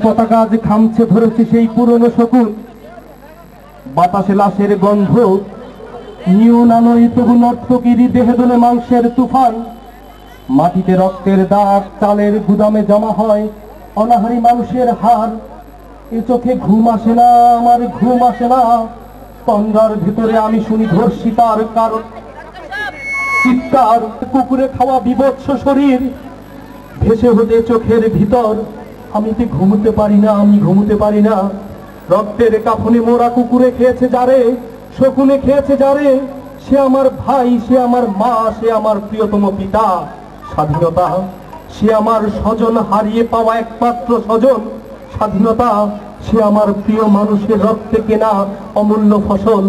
পতাকা আজ খামছে ধরেছে সেই পুরনো শকুন। বাতাসে লাশের গন্ধ, নিয়ন আলোয় তবু নর্তকীরই দেহে দোলে মাংসের তুফান। মাটিতে রক্তের দাগ, চালের গুদামে জমা হয় অনাহারী মানুষের হার। এ চোখে ঘুম আসে না, আমার ঘুম আসে না। তন্দ্রার ভিতরে আমি শুনি ধর্ষিতার কারণ চিৎকার, কুকুরে খাওয়া বিভৎস শরীর ভেসে হতে চোখের ভিতর। আমি কি ঘুমোতে পারি না, আমি ঘুমোতে পারি না। রক্তের কাফনে মোরা কুকুরে খেয়েছে যারে, শকুনে খেয়েছে যারে, সে আমার ভাই, সে আমার মা, সে আমার প্রিয়তম পিতা। স্বাধীনতা, সে আমার স্বজন, হারিয়ে পাওয়া একমাত্র স্বজন। স্বাধীনতা, সে আমার প্রিয় মানুষের রক্তে কেনা অমূল্য ফসল।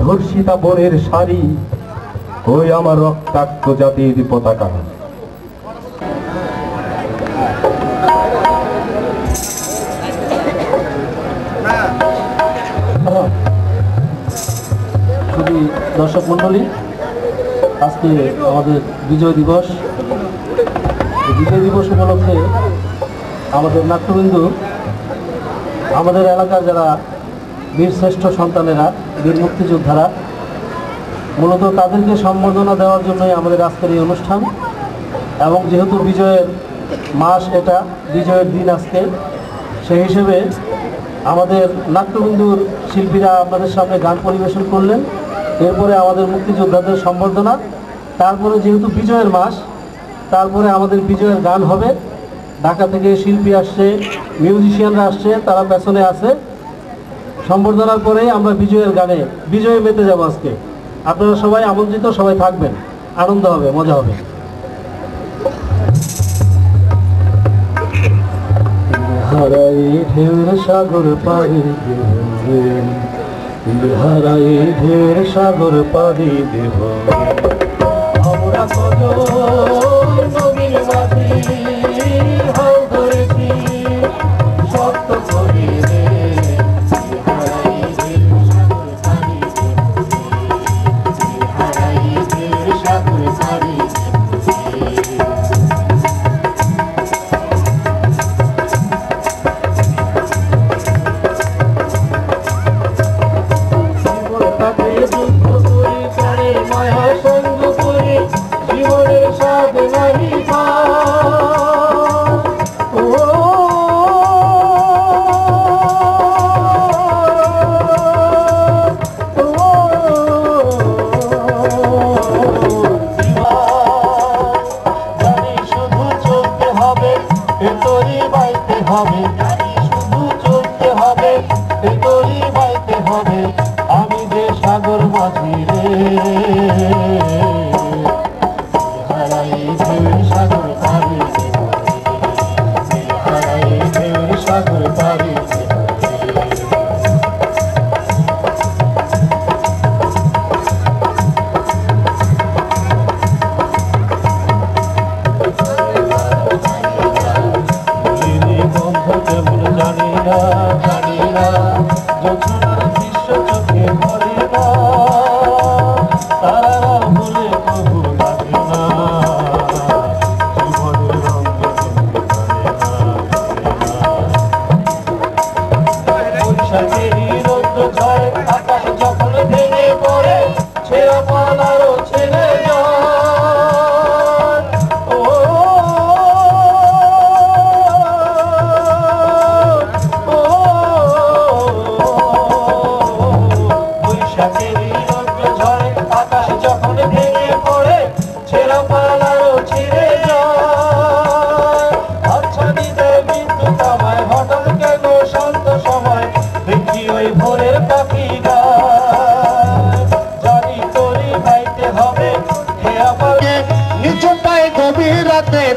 ধর্ষিতা বনের শাড়ি, ওই আমার রক্তাক্ত জাতির পতাকা। খুবই দর্শক মন্ডলী, আজকে আমাদের বিজয় দিবস। বিজয় দিবস উপলক্ষে আমাদের নাট্যবিন্দু, আমাদের এলাকার যারা বীর শ্রেষ্ঠ সন্তানেরা, বীর মুক্তিযোদ্ধারা, মূলত তাদেরকে সম্বর্ধনা দেওয়ার জন্যই আমাদের আজকের এই অনুষ্ঠান। এবং যেহেতু বিজয়ের মাস, এটা বিজয়ের দিন আজকে, সেই হিসেবে আমাদের নাট্যবিন্দুর শিল্পীরা আপনাদের সামনে গান পরিবেশন করলেন। এরপরে আমাদের মুক্তিযোদ্ধাদের সম্বর্ধনা, তারপরে যেহেতু বিজয়ের মাস, তারপরে আমাদের বিজয়ের গান হবে। ঢাকা থেকে শিল্পী আসছে, মিউজিশিয়ানরা আসছে, তারা পেছনে আছে। সম্বর্ধনার পরে আমরা বিজয়ের গানে বিজয়ে মেতে যাব আজকে। আপনারা সবাই আমন্ত্রিত, সবাই থাকবেন, আনন্দ হবে, মজা হবে। হারাই ঢেউর সাগর পাড়ি দেব, হারাই ঢেউর সাগর পাড়ি দেব, আমরা কত নবীর মাঝি হাল ধরেছি সত্য করি রে। হারাই ঢেউর সাগর পাড়ি দেব, হারাই ঢেউর সাগর পাড়ি দেব। আমি যে সাগর মাঝি রে, হারাই ঢেউর সাগর পাড়ি দেব, হারাই ঢেউর সাগর পাড়ি দেব। গন্ধ কেমন জানি না, জানি না, যৌথনার দৃশ্য চোখে ধরে না, তারা বলে কবু লাগে না, জীবনের রঙ বৈশাখেরই রৌদ্র ঝড়, আকাশ যখন ভেঙে পড়ে, ছেঁড়া পালারও ছেড়ে যায়।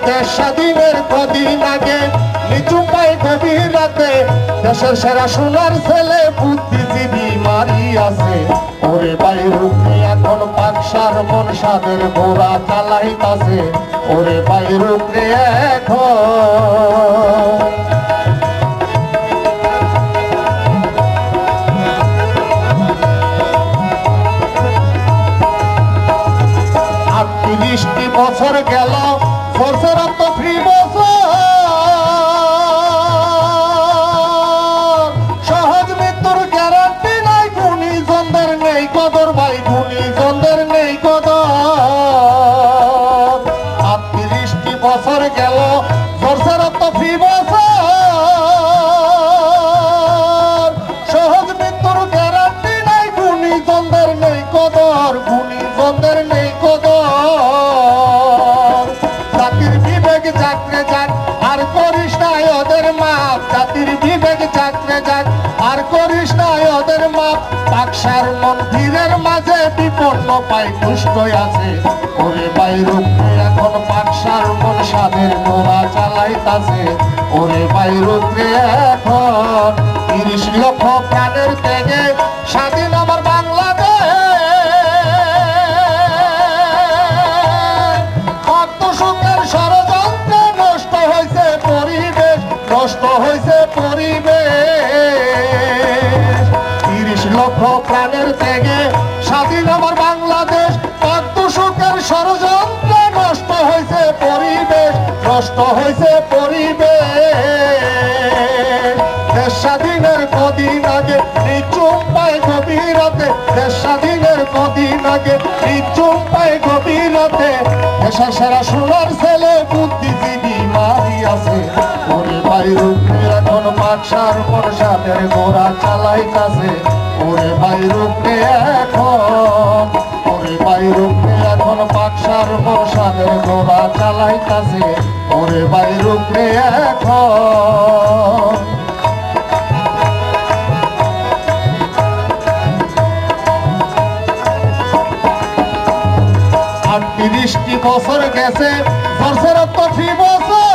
দেশ স্বাধীনের কদিন আগে নিচু পায়ে গভীর রাতে দেশের সেরা সোনার ছেলে বুদ্ধিজীবী মারি আছে। ওরে বাইর উপরে এখন পাকসার মন সাদের ঘোড়া চালাইতাছে, ওরে বাইর উপরে এখন বছর গেল, বছর তো ফ্রি বছর সবাই তুষ্ট আছে। ওরে বাইরূপ এখন পাকসার মন সাদের গোড়া চালাইতাছে। ওরে বাইরূপ এখন 30 লক্ষ প্রাণের ত্যাগে স্বাধীন আমার বাংলাদেশ। ভক্ত সুখের ষড়যন্ত্রে নষ্ট হয়েছে পরিবেশ, নষ্ট হয়েছে পরিবেশ। 30 লক্ষ প্রাণের ত্যাগে স্বাধীন আমার বাংলাদেশ। ভক্ত সুখের ষড়যন্ত্রে নষ্ট হয়েছে পরিবেশ, নষ্ট হয়েছে পরিবেশ। দেশ স্বাধীনের কদিন আগে নিচুম পায় গভীর রাতে। দেশ স্বাধীনের কদিন আগে নিচুম পায় গভীর রাতে। দেশের সেরা সোনার ছেলে বুদ্ধিজীবী মারিয়াছে। ওরে বাইরূপ এখন পাকসার মন সাদের গোড়া চালাইতাছে। ওরে বাইরূপ এখন, ওরে বাইরূপ এখন পাকসার মন সাদের গোড়া চালাইতাছে। ওরে বাইরূপ এখন। 38টি বছর গেছে, বছর প্রতি বছর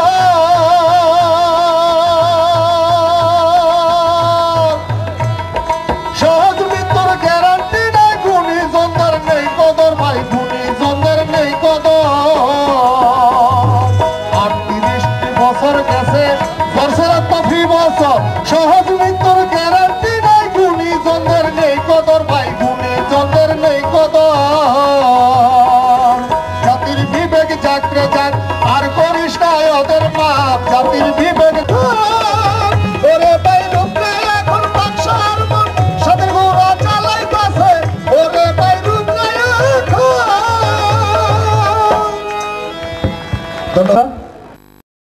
সহজ মৃত্যুর গ্যারান্টি নাই। গুণীজনদের নেই কদর ভাই, গুণীজনদের নেই কদর। 38টি বছর গেছে, বছর প্রতি বছর সহজ মৃত্যুর গ্যারান্টি নাই। গুণীজনদের নেই কদর ভাই, গুণীজনদের নেই কদর। জাতির বিবেক জাগরে যাক, আর করিস না ওদের মাপ। জাতির বিবেক ওরে বাইরূপ এখন পাকসার মন সাদের গোড়া চালাইতাছে। ওরে বাইরূপ ধন্যবাদ।